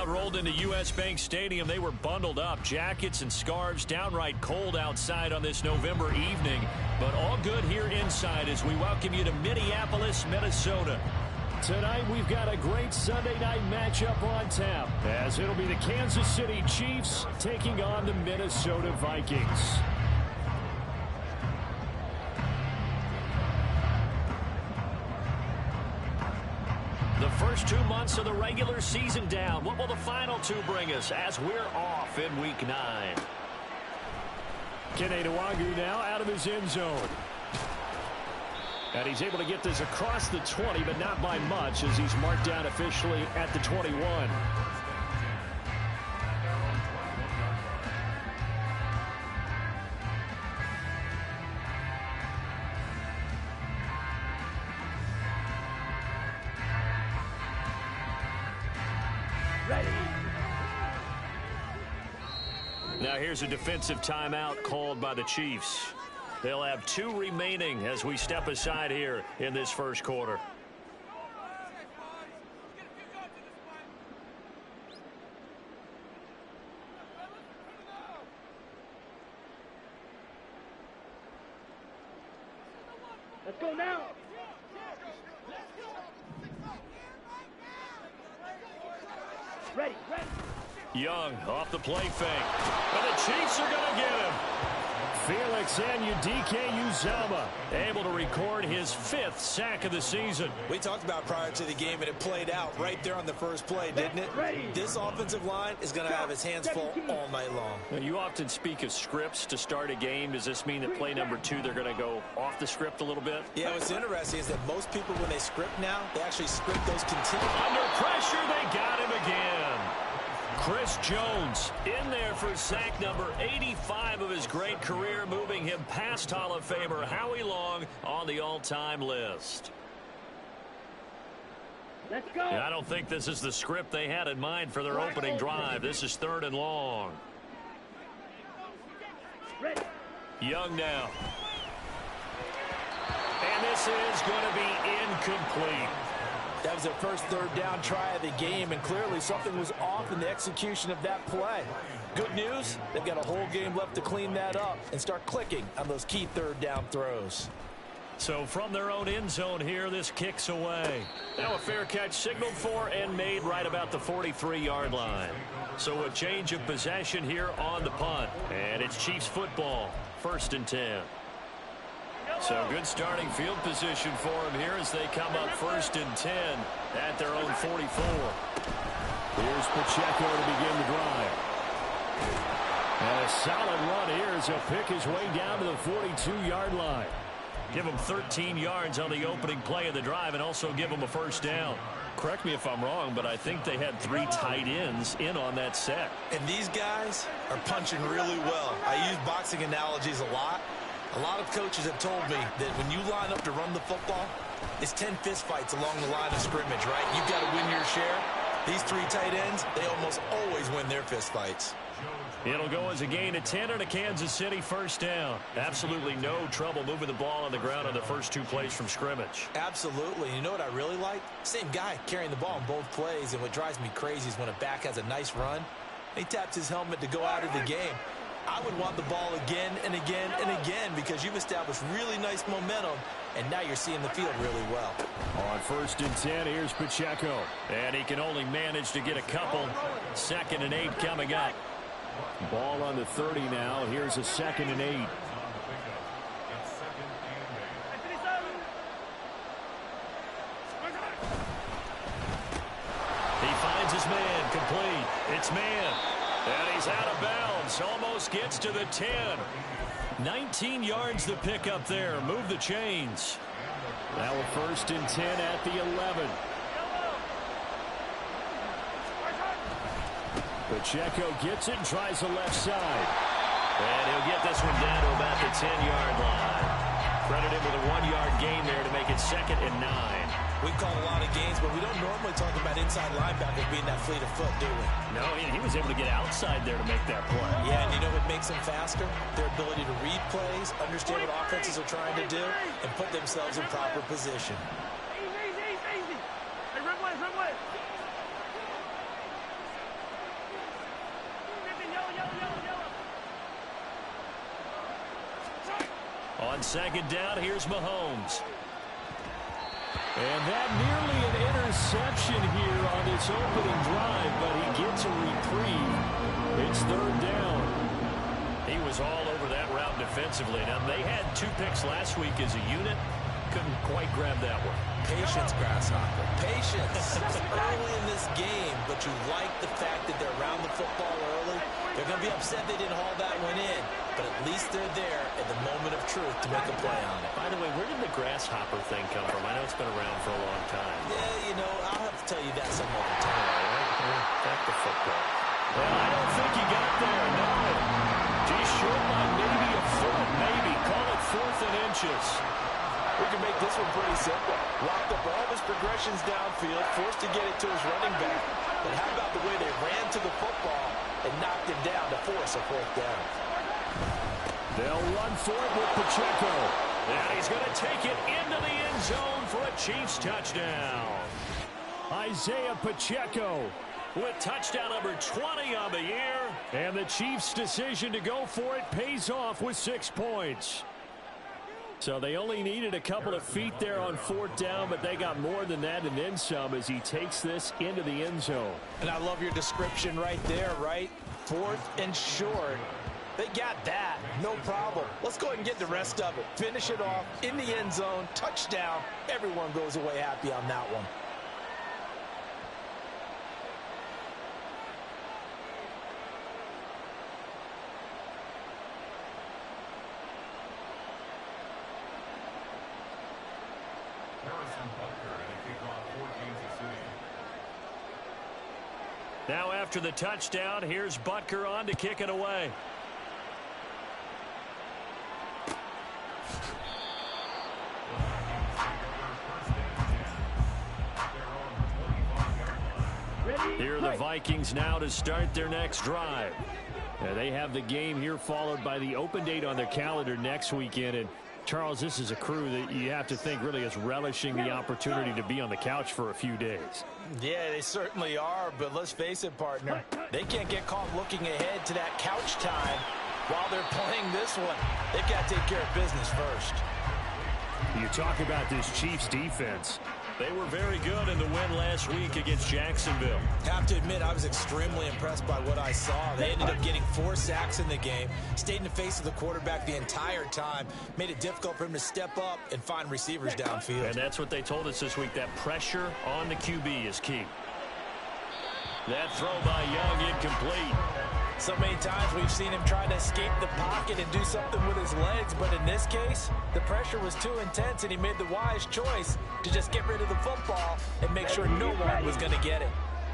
crowd rolled into U.S. Bank Stadium. They were bundled up, jackets and scarves, downright cold outside on this November evening. But all good here inside as we welcome you to Minneapolis, Minnesota. Tonight we've got a great Sunday night matchup on tap, as it'll be the Kansas City Chiefs taking on the Minnesota Vikings. The first 2 months of the regular season down. What will the final two bring us as we're off in Week 9? Kene Nwangwu now out of his end zone. And he's able to get this across the 20, but not by much as he's marked down officially at the 21. Now here's a defensive timeout called by the Chiefs. They'll have 2 remaining as we step aside here in this first quarter. Let's go now. Ready. Young off the play fake. And the Chiefs are going to get him. Felix Uzama able to record his 5th sack of the season. We talked about prior to the game, and it played out right there on the first play, didn't it? This offensive line is going to have his hands full all night long. Now, you often speak of scripts to start a game. Does this mean that play number 2, they're going to go off the script a little bit? Yeah, what's interesting is that most people, when they script now, they actually script those continuous. Under pressure, they got him again. Chris Jones in there for sack number 85 of his great career, moving him past Hall of Famer Howie Long on the all-time list. Let's go. I don't think this is the script they had in mind for their opening drive. This is 3rd and long. Ready. Young now. And this is going to be incomplete. That was their first 3rd down try of the game, and clearly something was off in the execution of that play. Good news, they've got a whole game left to clean that up and start clicking on those key 3rd down throws. So from their own end zone here, this kicks away. Now a fair catch signaled for and made right about the 43-yard line. So a change of possession here on the punt. And it's Chiefs football, 1st and 10. So good starting field position for them here as they come up 1st and 10 at their own 44. Here's Pacheco to begin the drive. And a solid run here as he'll pick his way down to the 42-yard line. Give him 13 yards on the opening play of the drive and also give him a 1st down. Correct me if I'm wrong, but I think they had 3 tight ends in on that set. And these guys are punching really well. I use boxing analogies a lot. A lot of coaches have told me that when you line up to run the football, it's 10 fistfights along the line of scrimmage, right? You've got to win your share. These 3 tight ends, they almost always win their fistfights. It'll go as a gain of 10 and a Kansas City 1st down. Absolutely no trouble moving the ball on the ground on the first 2 plays from scrimmage. Absolutely. You know what I really like? Same guy carrying the ball in both plays, and what drives me crazy is when a back has a nice run, he taps his helmet to go out of the game. I would want the ball again and again and again because you've established really nice momentum, and now you're seeing the field really well. On 1st and 10, here's Pacheco. And he can only manage to get a couple. 2nd and 8 coming up. Ball on the 30 now. Here's a 2nd and 8. He finds his man, complete. It's Man. And he's out of bounds. Almost gets to the 10. 19 yards the pick up there. Move the chains. Now a 1st and 10 at the 11. Pacheco gets it and tries the left side. And he'll get this one down to about the 10-yard line. Credit him with a 1-yard gain there to make it 2nd and 9. We call a lot of games, but we don't normally talk about inside linebackers being that fleet of foot, do we? No, he was able to get outside there to make that play. Yeah, and you know what makes them faster? Their ability to read plays, understand what offenses are trying to do, and put themselves in proper position. Easy. Hey, run away. On second down, here's Mahomes. And that nearly an interception here on this opening drive, but he gets a reprieve. It's third down. He was all over that route defensively. Now, they had 2 picks last week as a unit. Couldn't quite grab that one. Patience, Grasshopper. Patience. Early in this game, but you like the fact that they're around the football early. They're going to be upset they didn't haul that one in, but at least they're there at the moment of truth to make a play on it. By the way, where did the grasshopper thing come from? I know it's been around for a long time. Yeah, you know, I'll have to tell you that some other time. Back to football. Well, I don't think he got there, no. He's short by maybe a foot, maybe. Call it 4th and inches. We can make this one pretty simple. Locked up all of his progressions downfield, forced to get it to his running back. But how about the way they ran to the football and knocked him down to force a 4th down? They'll run for it with Pacheco. And he's going to take it into the end zone for a Chiefs touchdown. Isaiah Pacheco with touchdown number 20 on the year. And the Chiefs' decision to go for it pays off with 6 points. So they only needed a couple of feet there on 4th down, but they got more than that and then some as he takes this into the end zone. And I love your description right there, right? 4th and short. They got that. No problem. Let's go ahead and get the rest of it. Finish it off in the end zone. Touchdown. Everyone goes away happy on that one. Now after the touchdown, here's Butker on to kick it away. Here are the Vikings now to start their next drive. Yeah, they have the game here followed by the open date on their calendar next weekend. And Charles, this is a crew that you have to think really is relishing the opportunity to be on the couch for a few days. Yeah, they certainly are, but let's face it, partner. They can't get caught looking ahead to that couch time while they're playing this one. They've got to take care of business first. You talk about this Chiefs defense. They were very good in the win last week against Jacksonville. Have to admit, I was extremely impressed by what I saw. They ended up getting 4 sacks in the game, stayed in the face of the quarterback the entire time, made it difficult for him to step up and find receivers downfield. And that's what they told us this week, that pressure on the QB is key. That throw by Young incomplete. So many times we've seen him try to escape the pocket and do something with his legs, but in this case, the pressure was too intense and he made the wise choice to just get rid of the football and make sure no one was going to get it.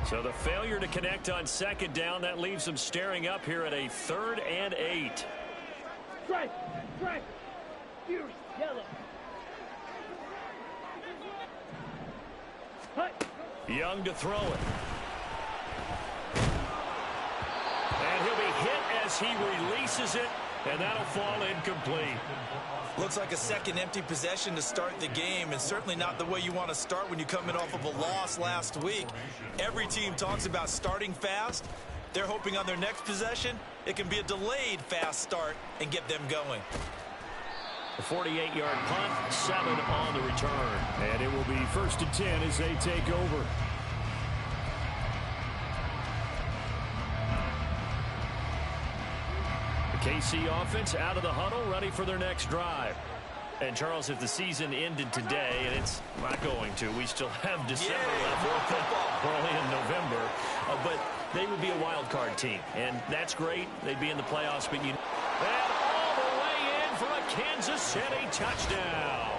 So the failure to connect on second down, that leaves them staring up here at a 3rd and 8. Strike! Strike! Fierce yellow. Hut. Young to throw it. And he'll be hit as he releases it, and that'll fall incomplete. Looks like a second empty possession to start the game, and certainly not the way you want to start when you come in off of a loss last week. Every team talks about starting fast. They're hoping on their next possession, it can be a delayed fast start and get them going. A 48-yard punt, 7 on the return. And it will be 1st and 10 as they take over. KC offense out of the huddle, ready for their next drive. And, Charles, if the season ended today, and it's not going to, we still have December left, early in November, but they would be a wild card team, and that's great. They'd be in the playoffs, but and all the way in for a Kansas City touchdown.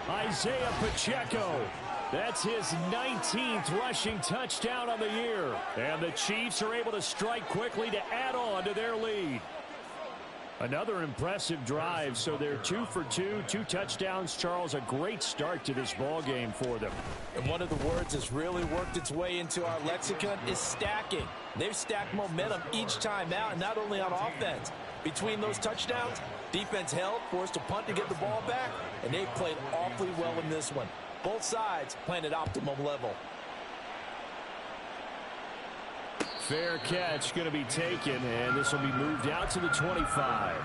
Isaiah Pacheco. That's his 19th rushing touchdown on the year. And the Chiefs are able to strike quickly to add on to their lead. Another impressive drive, so they're 2 for 2, 2 touchdowns. Charles, a great start to this ball game for them. And one of the words that's really worked its way into our lexicon is stacking. They've stacked momentum each time out, and not only on offense. Between those touchdowns, defense held, forced a punt to get the ball back, and they played awfully well in this one. Both sides playing at optimum level. Fair catch going to be taken, and this will be moved out to the 25.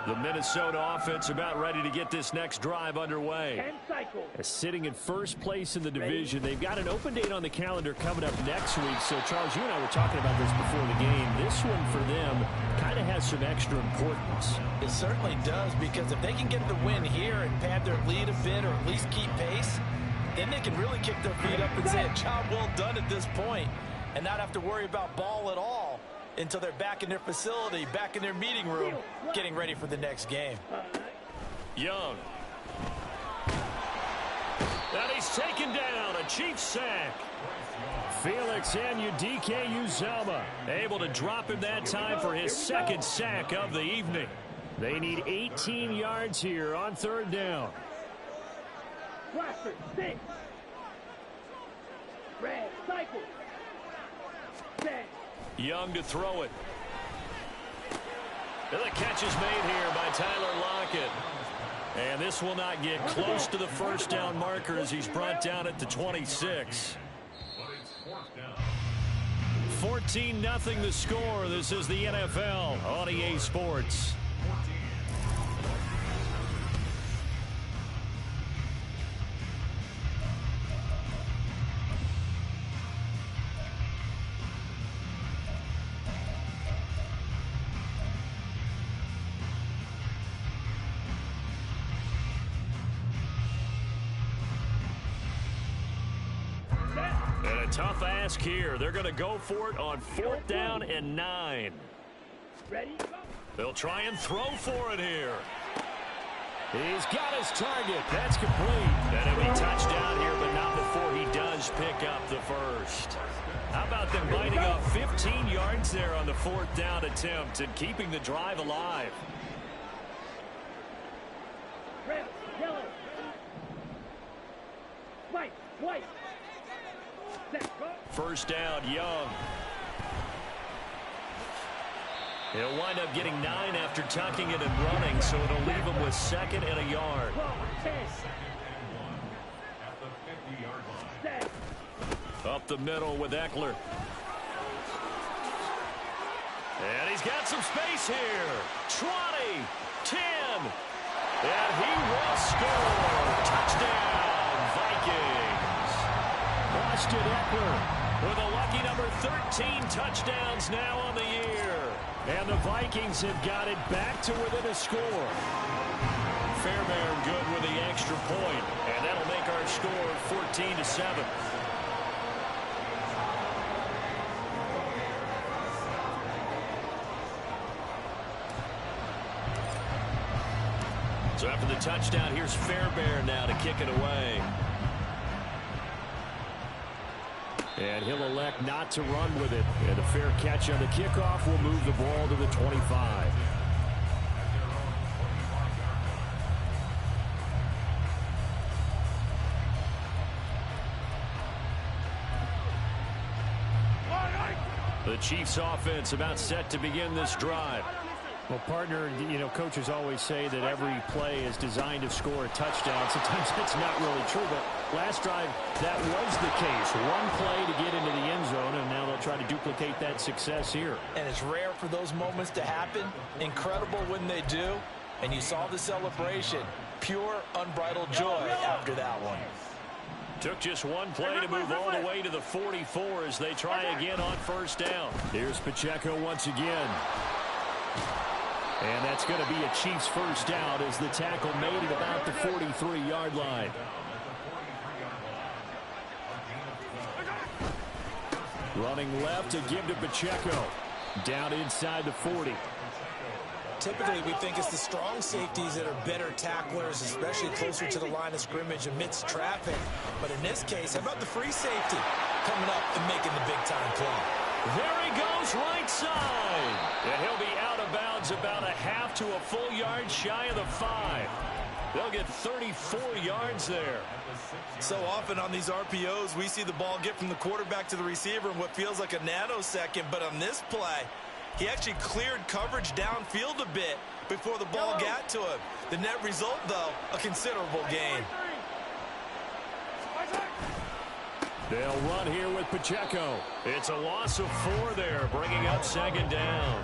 The Minnesota offense about ready to get this next drive underway. 10 cycles. Sitting in first place in the division. They've got an open date on the calendar coming up next week. So, Charles, you and I were talking about this before the game. This one for them kind of has some extra importance. It certainly does, because if they can get the win here and pad their lead a bit, or at least keep pace, then they can really kick their feet up and say a job well done at this point, and not have to worry about ball at all until they're back in their facility, back in their meeting room, getting ready for the next game. Young. And he's taken down, a Chiefs sack. Felix Anudike-Uzomah able to drop him that time for his second sack of the evening. They need 18 yards here on third down. Blaster, 6. Red, cycle. 10. Young to throw it. And the catch is made here by Tyler Lockett. And this will not get close to the first down marker as he's brought down at the 26. 14-0 the score. This is the NFL on EA Sports. Tough ask here. They're going to go for it on 4th down and 9. Ready? They'll try and throw for it here. He's got his target. That's complete. That'll be touchdown here, but not before he does pick up the first. How about them biting up 15 yards there on the 4th down attempt and keeping the drive alive? Red, yellow. White, white. First down, Young. He'll wind up getting 9 after tucking it and running, so it'll leave him with 2nd and a yard. Up the middle with Eckler. And he's got some space here. 20, 10, and he will score. Touchdown, Vikings. Austin Eckler with a lucky number 13 touchdowns now on the year. And the Vikings have got it back to within a score. Fairbairn good with the extra point, and that'll make our score 14-7. So after the touchdown, here's Fairbairn now to kick it away. And he'll elect not to run with it. And a fair catch on the kickoff will move the ball to the 25. The Chiefs offense about set to begin this drive. Well, partner, you know, coaches always say that every play is designed to score a touchdown. Sometimes that's not really true, but last drive, that was the case. One play to get into the end zone, and now they'll try to duplicate that success here. And it's rare for those moments to happen. Incredible when they do. And you saw the celebration. Pure, unbridled joy after that one. Took just one play to move all the way to the 44 as they try again on first down. Here's Pacheco once again. And that's going to be a Chiefs first down as the tackle made at about the 43-yard line. Running left to give to Pacheco. Down inside the 40. Typically, we think it's the strong safeties that are better tacklers, especially closer to the line of scrimmage amidst traffic. But in this case, how about the free safety coming up and making the big-time play? There he goes right side. And he'll be out of bounds about a half to a full yard shy of the 5. They'll get 34 yards there. So often on these RPOs, we see the ball get from the quarterback to the receiver in what feels like a nanosecond. But on this play, he actually cleared coverage downfield a bit before the ball got to him. The net result, though, a considerable gain. They'll run here with Pacheco. It's a loss of 4 there, bringing up second down.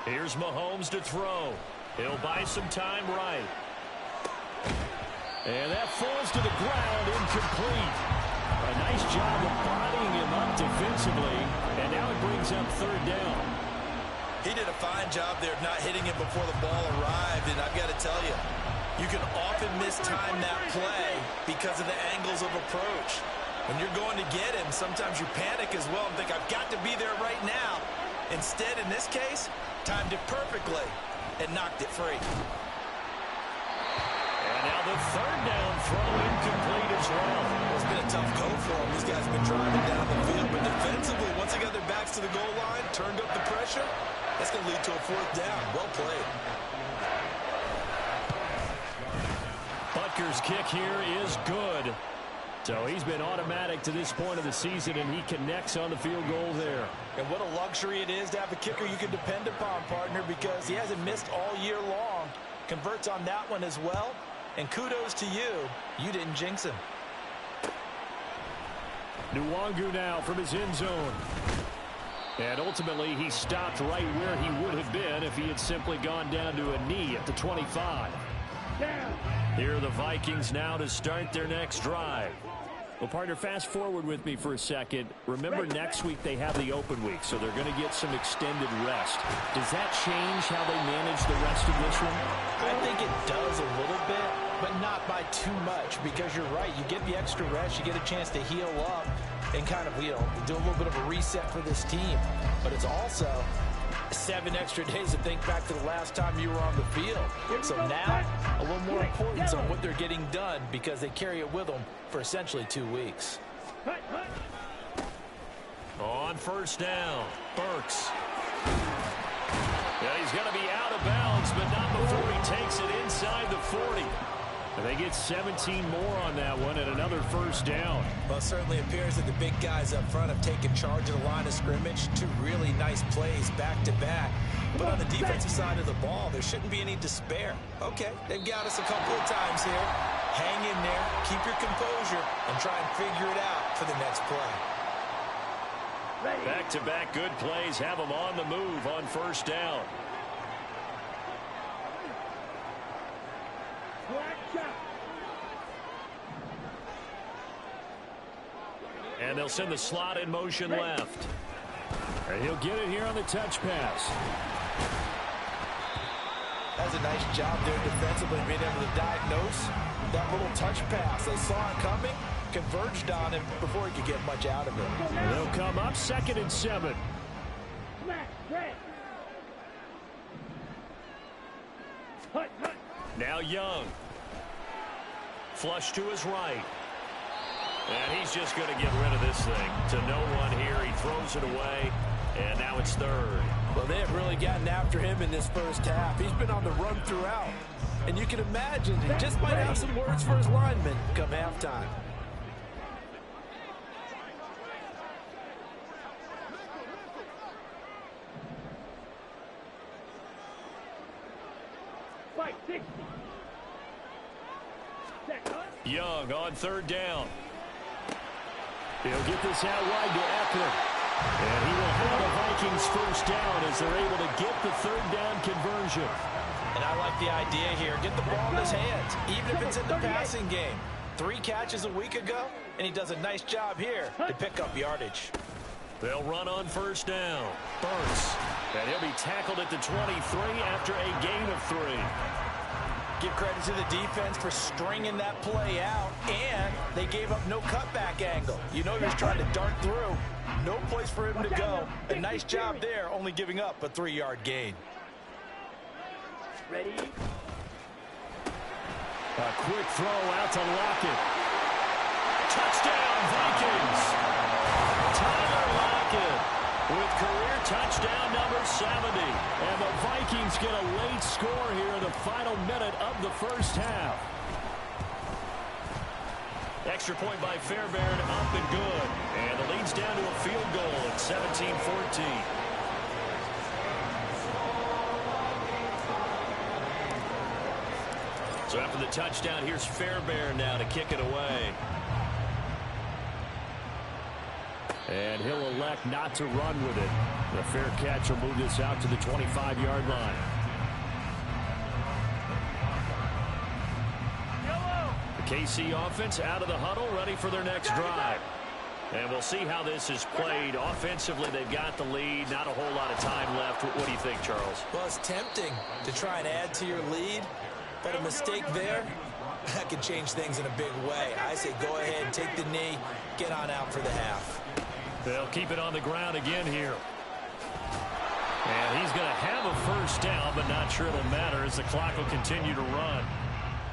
Here's Mahomes to throw. He'll buy some time right. And that falls to the ground, incomplete. A nice job of bodying him up defensively, and now it brings up third down. He did a fine job there of not hitting it before the ball arrived, and I've got to tell you, you can often mistime that play because of the angles of approach. When you're going to get him, sometimes you panic as well and think, I've got to be there right now. Instead, in this case, timed it perfectly and knocked it free. And now the third down throw incomplete as well. It's been a tough go for them. These guys have been driving down the field, but defensively, once they got their backs to the goal line, turned up the pressure, that's going to lead to a fourth down. Well played. Butker's kick here is good. So he's been automatic to this point of the season, and he connects on the field goal there. And what a luxury it is to have a kicker you can depend upon, partner, because he hasn't missed all year long. Converts on that one as well. And kudos to you. You didn't jinx him. Nwangu now from his end zone. And ultimately, he stopped right where he would have been if he had simply gone down to a knee at the 25. Here are the Vikings now to start their next drive. Well, partner, fast forward with me for a second. Remember, next week they have the open week, so they're going to get some extended rest. Does that change how they manage the rest of this one? I think it does a little bit, but not by too much, because you're right. You get the extra rest, you get a chance to heal up and kind of, do a little bit of a reset for this team. But it's also 7 extra days to think back to the last time you were on the field. So now, a little more importance on what they're getting done because they carry it with them for essentially 2 weeks. On first down, Burks. Yeah, he's going to be out of bounds, but not before he takes it inside the 40. And they get 17 more on that one and another first down. Well, it certainly appears that the big guys up front have taken charge of the line of scrimmage. 2 really nice plays back-to-back. But on the defensive side of the ball, there shouldn't be any despair. Okay, they've got us a couple of times here. Hang in there, keep your composure, and try and figure it out for the next play. Back-to-back good plays have them on the move on first down. And they'll send the slot in motion left. And he'll get it here on the touch pass. That's a nice job there defensively, being able to diagnose that little touch pass. They saw it coming, converged on him before he could get much out of it. And they'll come up 2nd and 7. Now Young. Flush to his right. And he's just going to get rid of this thing to no one here. He throws it away, and now it's 3rd. Well, they have really gotten after him in this first half. He's been on the run throughout. And you can imagine he just might have some words for his linemen come halftime. Young on 3rd down. He'll get this out wide to Eckler. And he will have the Vikings first down as they're able to get the 3rd down conversion. And I like the idea here. Get the ball in his hands, even if it's in the passing game. 3 catches a week ago, and he does a nice job here to pick up yardage. They'll run on first down. Burks. And he'll be tackled at the 23 after a gain of 3. Give credit to the defense for stringing that play out, and they gave up no cutback angle. You know he was trying to dart through. No place for him to go. A nice job there, only giving up a 3-yard gain. Ready? A quick throw out to Lockett. Touchdown, Vikings! Tyler Lockett with career touchdown number 70. And the Vikings get a late score here in the final minute of the first half. Extra point by Fairbairn, up and good. And the lead's down to a field goal at 17-14. So after the touchdown, here's Fairbairn now to kick it away. And he'll elect not to run with it. The fair catch will move this out to the 25-yard line. The KC offense out of the huddle, ready for their next drive. And we'll see how this is played. Offensively, they've got the lead. Not a whole lot of time left. What do you think, Charles? Well, it's tempting to try and add to your lead, but a mistake there, that could change things in a big way. I say go ahead, take the knee, get on out for the half. They'll keep it on the ground again here. And he's going to have a first down, but not sure it'll matter as the clock will continue to run.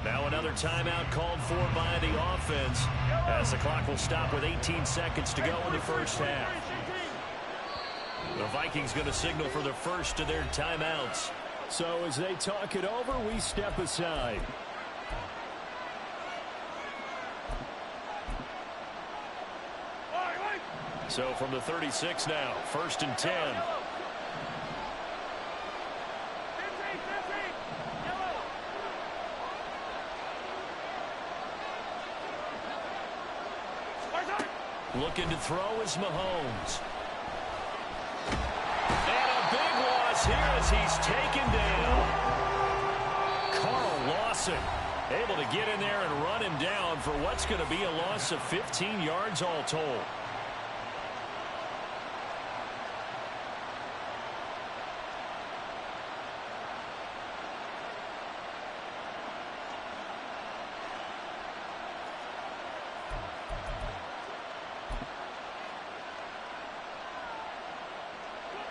Now another timeout called for by the offense as the clock will stop with 18 seconds to go in the first half. The Vikings going to signal for the first of their timeouts. So as they talk it over, we step aside. So from the 36 now, 1st and 10. Looking to throw is Mahomes. And a big loss here as he's taken down. Carl Lawson able to get in there and run him down for what's going to be a loss of 15 yards all told.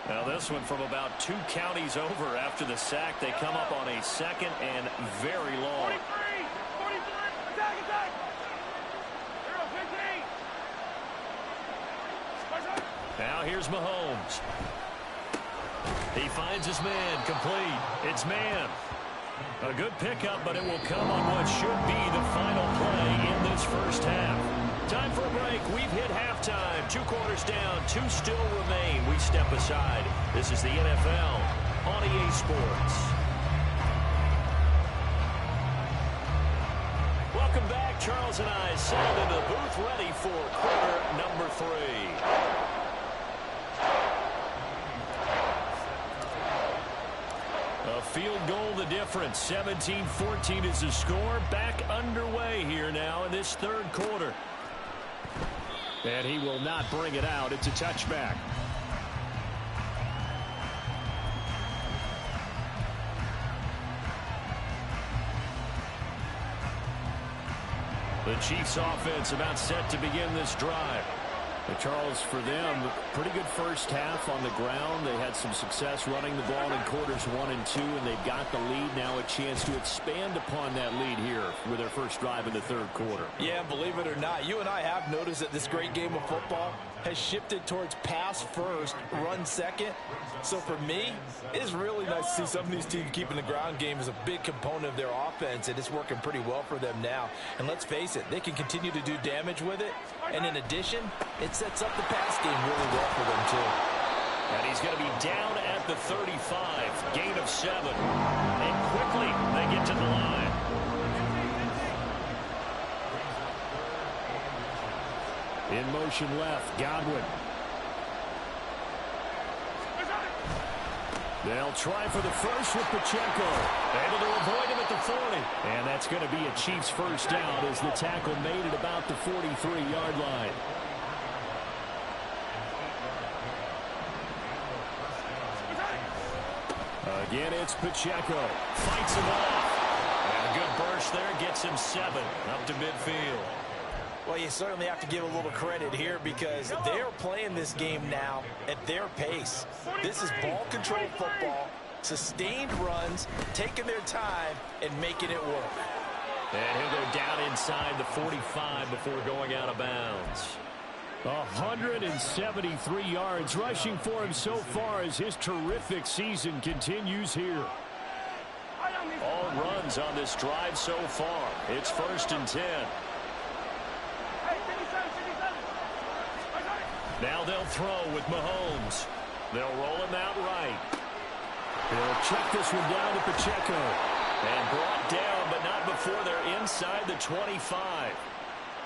Now this one from about 2 counties over after the sack. They come up on a 2nd and very long. 43, attack, attack. 0-15. Now here's Mahomes. He finds his man, complete. It's Man. A good pickup, but it will come on what should be the final play in this first half. Time for a break. We've hit halftime. 2 quarters down. 2 still remain. We step aside. This is the NFL on EA Sports. Welcome back. Charles and I settled into the booth ready for quarter number 3. A field goal the difference. 17-14 is the score. Back underway here now in this 3rd quarter. And he will not bring it out. It's a touchback. The Chiefs offense about set to begin this drive. But Charles, for them, pretty good first half on the ground. They had some success running the ball in quarters 1 and 2, and they've got the lead. Now a chance to expand upon that lead here with their first drive in the 3rd quarter. Yeah, believe it or not, you and I have noticed that this great game of football has shifted towards pass first, run second. So for me, it's really nice to see some of these teams keeping the ground game as a big component of their offense, and it's working pretty well for them now. And let's face it, they can continue to do damage with it. And in addition, it sets up the pass game really well for them, too. And he's going to be down at the 35, gain of 7. And quickly, they get to the line. In motion left, Godwin. They'll try for the first with Pacheco. Able to avoid him at the 40. And that's going to be a Chiefs first down as the tackle made at about the 43-yard line. Again, it's Pacheco. Fights him off. And a good burst there gets him 7 up to midfield. Well, you certainly have to give a little credit here because they're playing this game now at their pace. This is ball control football, sustained runs, taking their time, and making it work. And he'll go down inside the 45 before going out of bounds. 173 yards rushing for him so far as his terrific season continues here. All runs on this drive so far. It's 1st and 10. Now they'll throw with Mahomes. They'll roll him out right. They'll check this one down to Pacheco. And brought down, but not before they're inside the 25.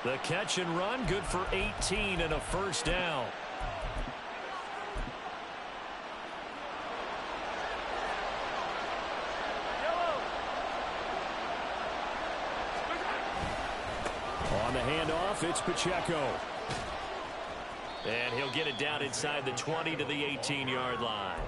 The catch and run, good for 18 and a first down. the handoff, it's Pacheco. And he'll get it down inside the 20 to the 18-yard line.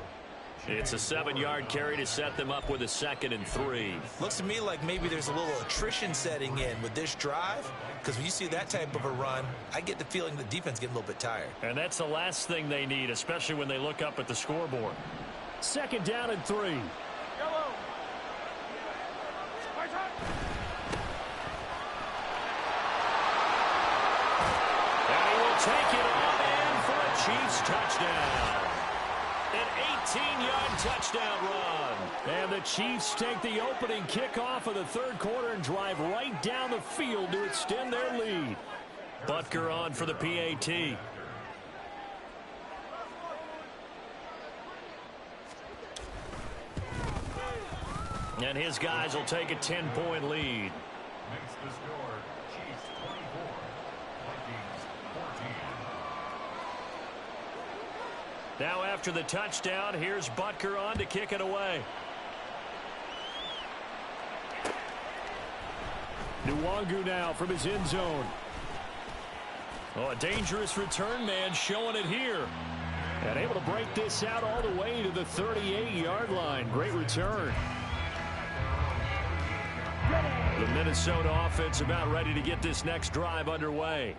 It's a 7-yard carry to set them up with a 2nd and 3. Looks to me like maybe there's a little attrition setting in with this drive, because when you see that type of a run, I get the feeling the defense getting a little bit tired. And that's the last thing they need, especially when they look up at the scoreboard. 2nd down and 3. Yellow. Right side. And he will take it on in for a Chiefs touchdown. An 18-yard touchdown run. And the Chiefs take the opening kickoff of the 3rd quarter and drive right down the field to extend their lead. Butker on for the PAT. And his guys will take a 10-point lead. Makes the score Chiefs 24, Vikings 14. Now after the touchdown, here's Butker on to kick it away. Nwangu now from his end zone. Oh, a dangerous return man showing it here. And able to break this out all the way to the 38-yard line. Great return. The Minnesota offense about ready to get this next drive underway.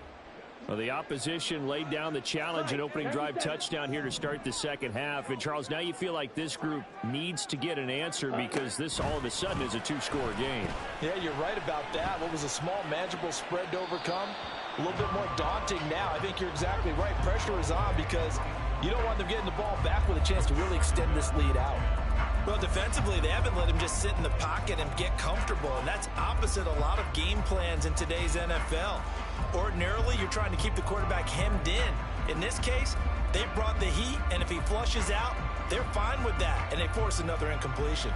Well, the opposition laid down the challenge and opening drive touchdown here to start the 2nd half. And, Charles, now you feel like this group needs to get an answer because this all of a sudden is a 2-score game. Yeah, you're right about that. What was a small, manageable spread to overcome? A little bit more daunting now. I think you're exactly right. Pressure is on because you don't want them getting the ball back with a chance to really extend this lead out. Well, defensively, they haven't let him just sit in the pocket and get comfortable, and that's opposite a lot of game plans in today's NFL. Ordinarily, you're trying to keep the quarterback hemmed in. In this case, they brought the heat, and if he flushes out, they're fine with that, and they force another incompletion.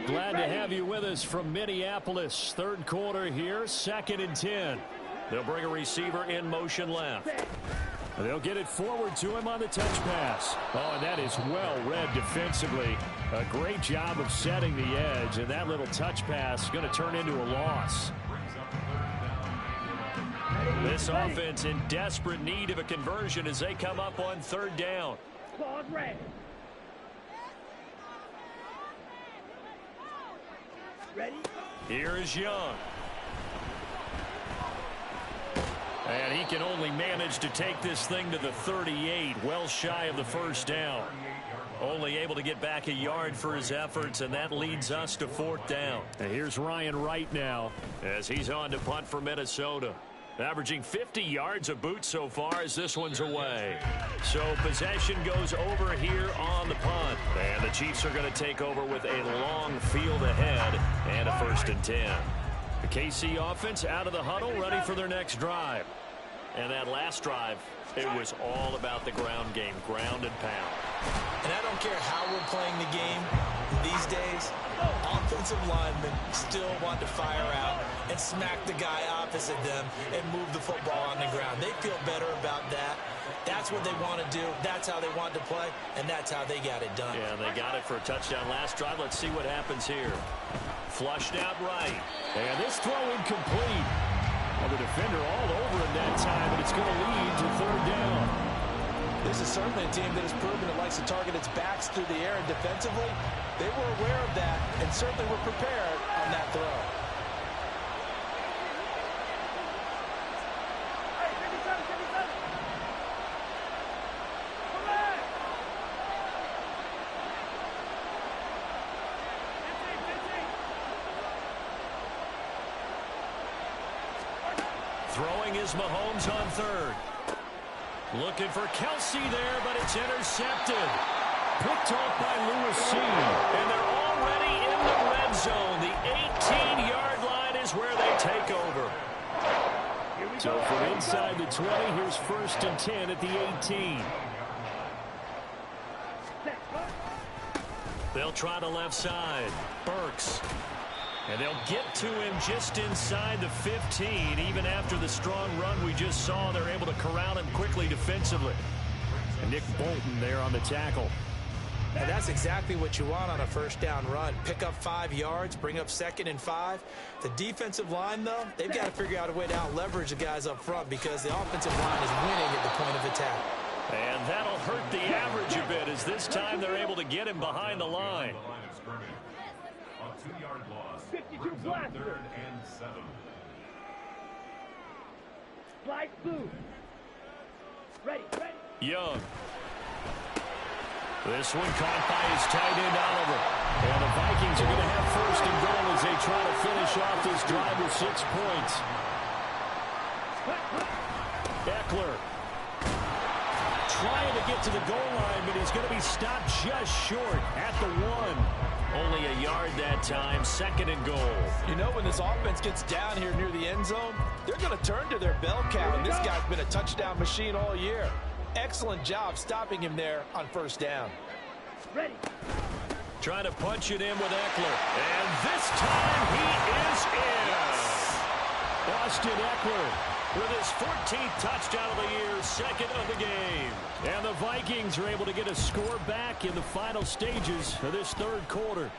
Glad to have you with us from Minneapolis. 3rd quarter here, 2nd and 10. They'll bring a receiver in motion left. They'll get it forward to him on the touch pass. Oh, and that is well read defensively. A great job of setting the edge, and that little touch pass is going to turn into a loss. This offense in desperate need of a conversion as they come up on 3rd down. Claws red. Ready? Here is Young. And he can only manage to take this thing to the 38, well shy of the 1st down. Only able to get back a yard for his efforts, and that leads us to 4th down. And here's Ryan Wright now as he's on to punt for Minnesota. Averaging 50 yards a boot so far as this one's away. So possession goes over here on the punt. And the Chiefs are going to take over with a long field ahead and a 1st and 10. The KC offense out of the huddle, ready for their next drive. And that last drive, it was all about the ground game, ground and pound. And I don't care how we're playing the game these days, offensive linemen still want to fire out and smack the guy opposite them and move the football on the ground. They feel better about that. That's what they want to do. That's how they want to play, and that's how they got it done. Yeah, they got it for a touchdown last drive. Let's see what happens here. Flushed out right. And this throw incomplete. Well, the defender all over him that time, and it's going to lead to 3rd down. This is certainly a team that has proven it likes to target its backs through the air, and defensively, they were aware of that and certainly were prepared on that throw. Hey, 57, 57. Come back. 15, 15. Throwing is Mahomes on 3rd. Looking for Kelsey there, but it's intercepted. Picked off by Lewis C. And they're already in the red zone. The 18-yard line is where they take over. So from inside the 20, here's 1st and 10 at the 18. They'll try the left side. Burks. And they'll get to him just inside the 15. Even after the strong run we just saw, they're able to corral him quickly defensively. And Nick Bolton there on the tackle. And that's exactly what you want on a first down run. Pick up 5 yards, bring up 2nd and 5. The defensive line, though, they've got to figure out a way to out-leverage the guys up front because the offensive line is winning at the point of attack. And that'll hurt the average a bit as this time they're able to get him behind the line. A 2-yard loss. 52 blaster. 3rd and 7. Slide blue. Ready. Young. This one caught by his tight end, Oliver. And the Vikings are going to have 1st and goal as they try to finish off this drive with 6 points. Eckler. Trying to get to the goal line, but he's going to be stopped just short at the 1. Only a yard that time, 2nd and goal. You know, when this offense gets down here near the end zone, they're going to turn to their bell cow, and this guy's been a touchdown machine all year. Excellent job stopping him there on 1st down. Ready. Trying to punch it in with Eckler. And this time he is in. Austin Eckler with his 14th touchdown of the year, 2nd of the game. And the Vikings are able to get a score back in the final stages of this 3rd quarter.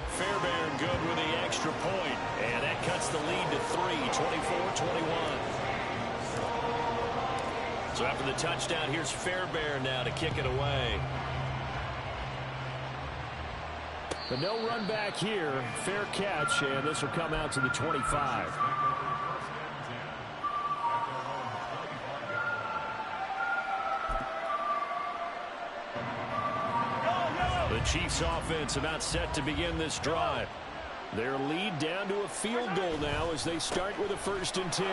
Fairbairn good with the extra point. And that cuts the lead to 3, 24-21. So after the touchdown, here's Fairbairn now to kick it away. But no run back here. Fair catch, and this will come out to the 25. The Chiefs offense about set to begin this drive. Their lead down to a field goal now as they start with a 1st and 10.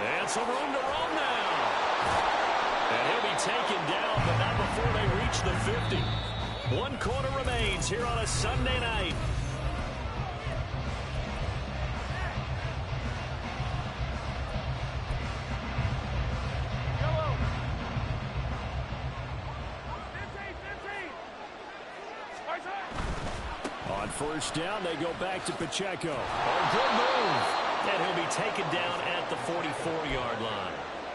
And some room to run now. And he'll be taken down, but not before they reach the 50. 1 quarter remains here on a Sunday night. Yellow. 15. On 1st down, they go back to Pacheco. A good move. And he'll be taken down at the 44-yard line.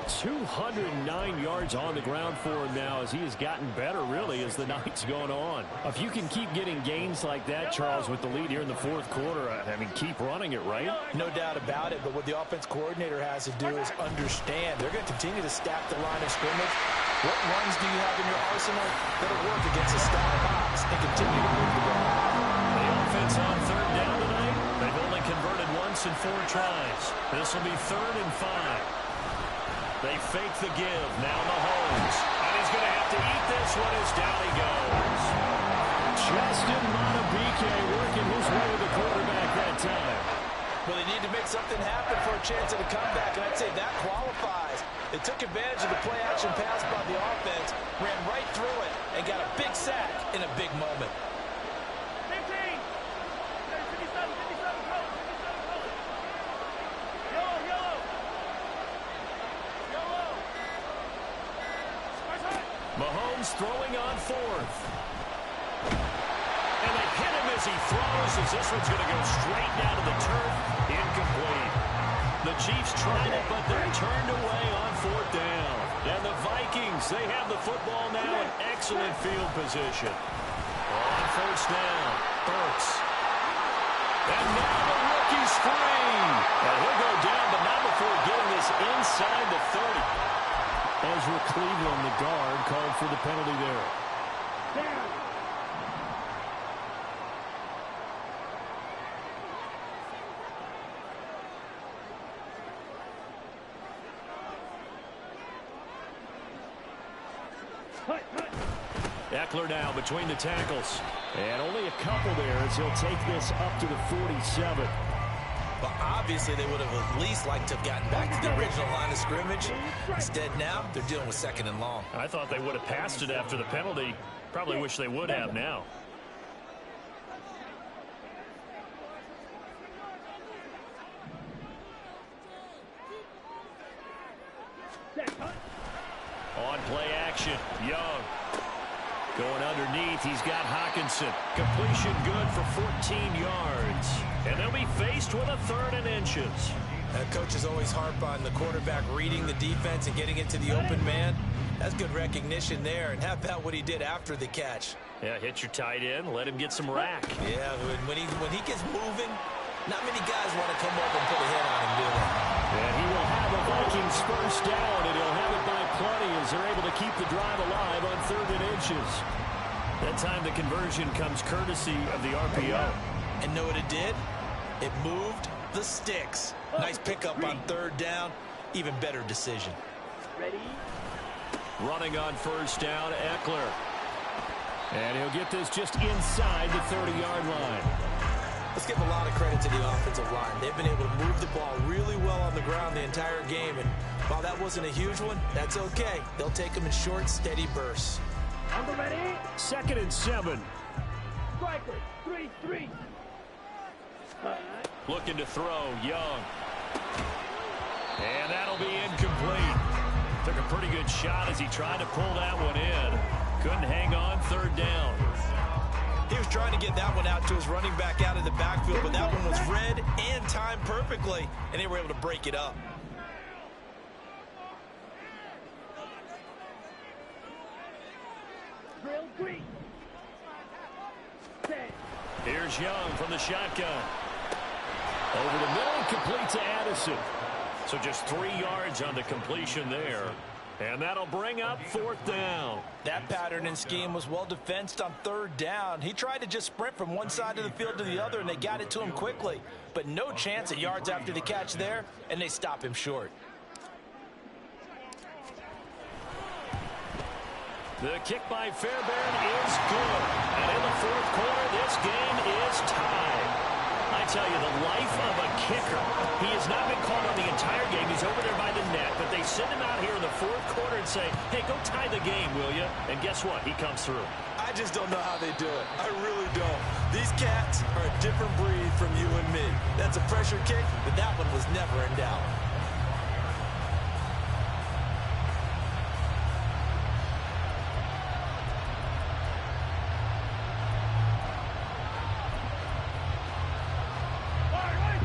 209 yards on the ground for him now as he has gotten better, really, as the night's gone on. If you can keep getting gains like that, Charles, with the lead here in the 4th quarter, I mean, keep running it, right? No doubt about it, but what the offense coordinator has to do is understand. They're going to continue to stack the line of scrimmage. What runs do you have in your arsenal that'll work against a stacked box and continue to move the ball? The offense on 3rd down tonight, they've only converted once in 4 tries. This will be 3rd and 5. They fake the give. Now Mahomes. And he's going to have to eat this one as down he goes. Justin Madubuike working his way to the quarterback that time. Well, they need to make something happen for a chance at a comeback, and I'd say that qualifies. They took advantage of the play-action pass by the offense, ran right through it, and got a big sack in a big moment. 15. 57, go. Yellow. Mahomes throwing on 4th. And they hit him as he throws, as this one's going to go straight down to the turf. Incomplete. The Chiefs tried it, but they're turned away on 4th down. And the Vikings, they have the football now in excellent field position. On 1st down, Burks. And now the rookie's free. And he'll go down, but not before getting this inside the 30. Ezra Cleveland, the guard, called for the penalty there. Down. Eckler now between the tackles. And only a couple there as he'll take this up to the 47. But obviously they would have at least liked to have gotten back to the original line of scrimmage. Instead now, they're dealing with 2nd and long. I thought they would have passed it after the penalty. Probably wish they would have now. On play action, Young. Going underneath, he's got Hockenson. Completion good for 14 yards. And they'll be faced with a 3rd and inches. Coaches always harp on the quarterback reading the defense and getting it to the open man. That's good recognition there. And how about what he did after the catch? Yeah, hit your tight end, let him get some rack. Yeah, when he gets moving, not many guys want to come over and put a hit on him, do they? And he will have a Vikings first down, and he'll have it by plenty as they're able to keep the drive alive on 3rd and inches. That time the conversion comes courtesy of the RPO. And know what it did? It moved the sticks. Nice pickup on 3rd down. Even better decision. Ready? Running on 1st down, Eckler. And he'll get this just inside the 30-yard line. Let's give a lot of credit to the offensive line. They've been able to move the ball really well on the ground the entire game. And while that wasn't a huge one, that's okay. They'll take them in short, steady bursts. Number ready? 2nd and 7. Striker. 3-3. Looking to throw, Young. And that'll be incomplete. Took a pretty good shot as he tried to pull that one in. Couldn't hang on 3rd down. He was trying to get that one out to his running back out of the backfield, but that one was read and timed perfectly, and they were able to break it up. Drill 3. 10. Here's Young from the shotgun. Over the middle, complete to Addison. So just 3 yards on the completion there. And that'll bring up 4th down. That pattern and scheme was well defensed on 3rd down. He tried to just sprint from one side of the field to the other, and they got it to him quickly. But no chance at yards after the catch there, and they stop him short. The kick by Fairbairn is good. And in the 4th quarter, this game is tied. I tell you, the life of a kicker. He has not been called on the entire game. He's over there by the net, but they send him out here in the 4th quarter and say, hey, go tie the game, will you? And guess what? He comes through. I just don't know how they do it. I really don't. These cats are a different breed from you and me. That's a pressure kick, but that one was never in doubt.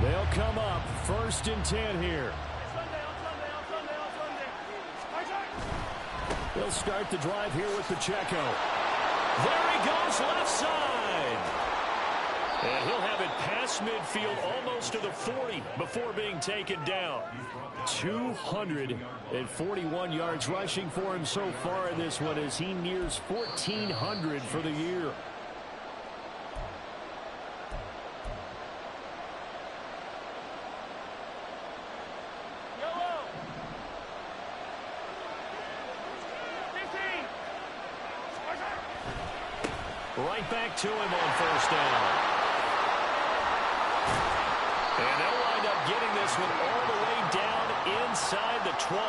They'll come up 1st and 10 here. They'll start the drive here with Pacheco. There he goes, left side. And he'll have it past midfield almost to the 40 before being taken down. 241 yards rushing for him so far in this one as he nears 1,400 for the year. Right back to him on 1st down. And they'll wind up getting this one all the way down inside the 20.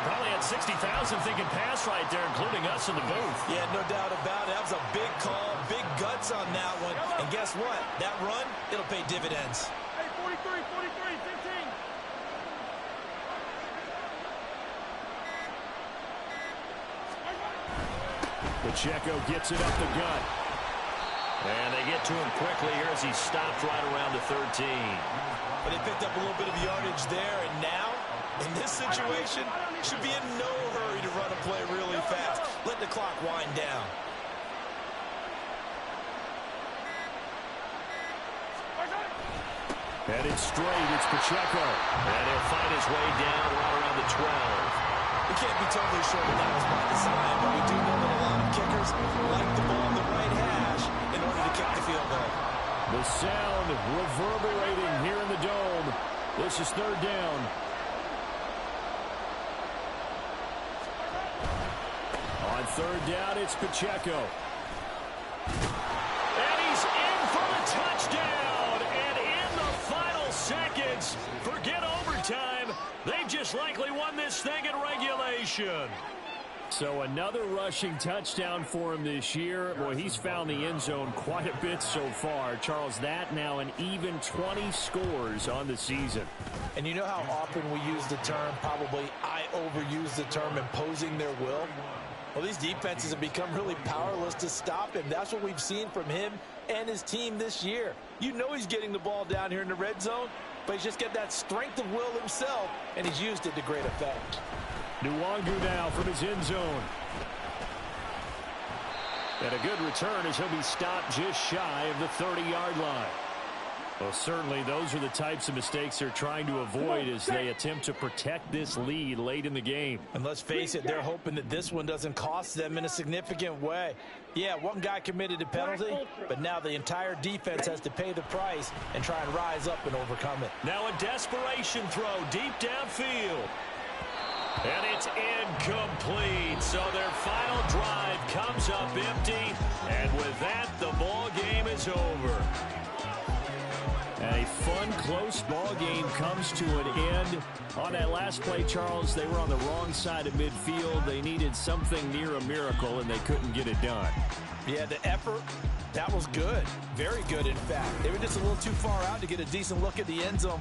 Probably had 60,000 thinking pass right there, including us in the booth. Yeah, no doubt about it. That was a big call, big guts on that one. And guess what? That run, it'll pay dividends. Hey, 43, 15. Pacheco gets it up the gut. And they get to him quickly here as he stopped right around the 13. But they picked up a little bit of yardage there, and now, in this situation, should be in no hurry to run a play really fast. Let the clock wind down. Headed straight, it's Pacheco. And he'll find his way down right around the 12. We can't be totally sure that that was by design, but we do know that a lot of kickers like the ball in the right hash in order to kick the field goal. The sound reverberating here in the dome. This is 3rd down. On 3rd down, it's Pacheco. And he's in for the touchdown. And in the final seconds, forget overtime. They've just likely won this thing in regulation. So another rushing touchdown for him this year. Boy, he's found the end zone quite a bit so far. Charles, that now an even 20 scores on the season. And you know how often we use the term, probably I overuse the term, imposing their will? Well, these defenses have become really powerless to stop him. That's what we've seen from him and his team this year. You know he's getting the ball down here in the red zone. but he's just got that strength of will himself, and he's used it to great effect. Nwangu now from his end zone. And a good return as he'll be stopped just shy of the 30-yard line. Well, certainly those are the types of mistakes they're trying to avoid as they attempt to protect this lead late in the game. And let's face it, they're hoping that this one doesn't cost them in a significant way. Yeah, one guy committed a penalty, but now the entire defense has to pay the price and try and rise up and overcome it. Now a desperation throw deep downfield. And it's incomplete. So their final drive comes up empty. And with that, the ball game is over. And a fun, close ball game comes to an end. On that last play, Charles, they were on the wrong side of midfield. They needed something near a miracle, and they couldn't get it done. Yeah, the effort, that was good. Very good, in fact. They were just a little too far out to get a decent look at the end zone for